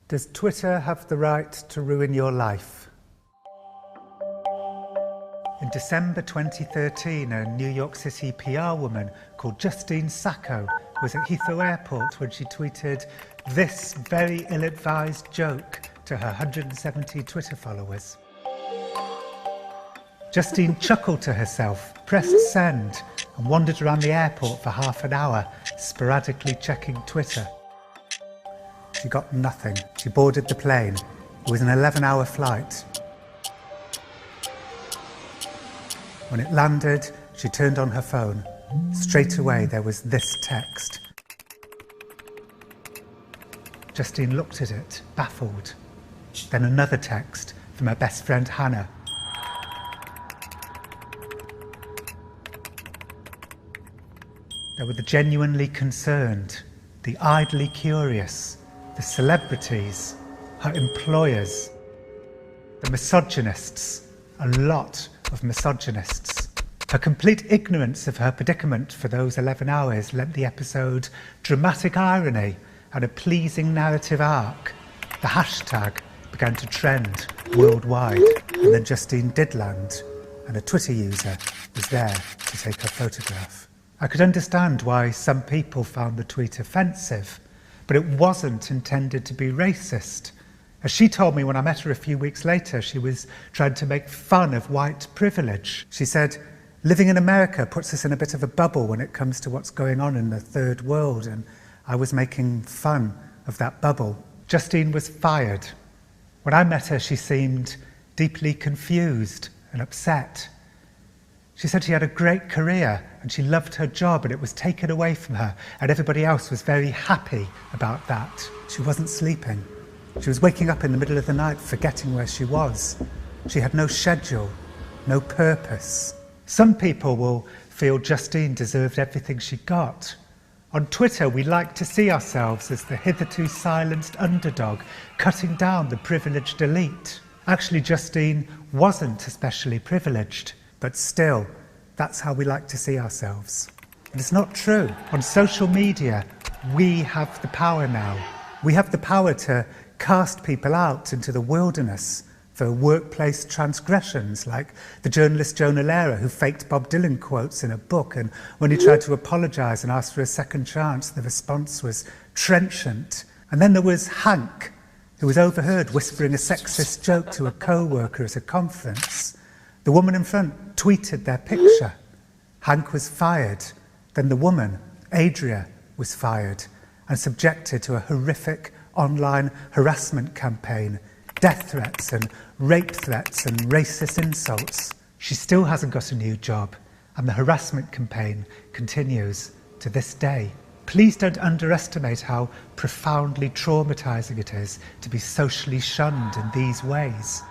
Does Twitter have the right to ruin your life? In December 2013, a New York City PR woman called Justine Sacco was at Heathrow Airport when she tweeted this very ill-advised joke to her 170 Twitter followers. Justine chuckled to herself, pressed send, and wandered around the airport for half an hour, sporadically checking Twitter. She got nothing. She boarded the plane. It was an 11-hour flight. When it landed, she turned on her phone. Straight away, there was this text. Justine looked at it, baffled. Then another text from her best friend, Hannah. There were the genuinely concerned, the idly curious, the celebrities, her employers, the misogynists, a lot of misogynists. Her complete ignorance of her predicament for those 11 hours lent the episode dramatic irony and a pleasing narrative arc. The hashtag began to trend worldwide, and then Justine did land, and a Twitter user was there to take her photograph. I could understand why some people found the tweet offensive, but it wasn't intended to be racist. As she told me when I met her a few weeks later, she was trying to make fun of white privilege. She said, living in America puts us in a bit of a bubble when it comes to what's going on in the third world, and I was making fun of that bubble. Justine was fired. When I met her, she seemed deeply confused and upset. She said she had a great career and she loved her job, and it was taken away from her, and everybody else was very happy about that. She wasn't sleeping. She was waking up in the middle of the night, forgetting where she was. She had no schedule, no purpose. Some people will feel Justine deserved everything she got. On Twitter, we like to see ourselves as the hitherto silenced underdog, cutting down the privileged elite. Actually, Justine wasn't especially privileged, but still, that's how we like to see ourselves. And it's not true. On social media, we have the power now. We have the power to cast people out into the wilderness for workplace transgressions, like the journalist Jonah Lehrer, who faked Bob Dylan quotes in a book, and when he tried to apologise and ask for a second chance, the response was trenchant. And then there was Hank, who was overheard whispering a sexist joke to a co-worker at a conference. The woman in front tweeted their picture. Hank was fired. Then the woman, Adria, was fired and subjected to a horrific online harassment campaign, death threats and rape threats and racist insults. She still hasn't got a new job, and the harassment campaign continues to this day. Please don't underestimate how profoundly traumatising it is to be socially shunned in these ways.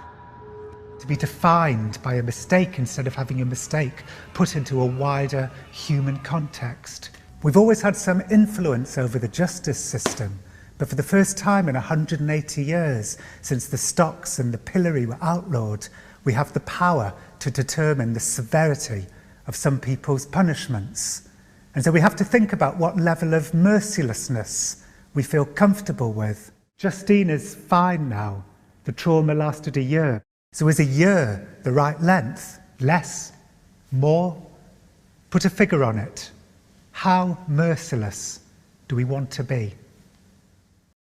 To be defined by a mistake instead of having your mistake put into a wider human context. We've always had some influence over the justice system, but for the first time in 180 years, since the stocks and the pillory were outlawed, we have the power to determine the severity of some people's punishments. And so we have to think about what level of mercilessness we feel comfortable with. Justine is fine now. The trauma lasted a year. So is a year the right length? Less? More? Put a figure on it. How merciless do we want to be?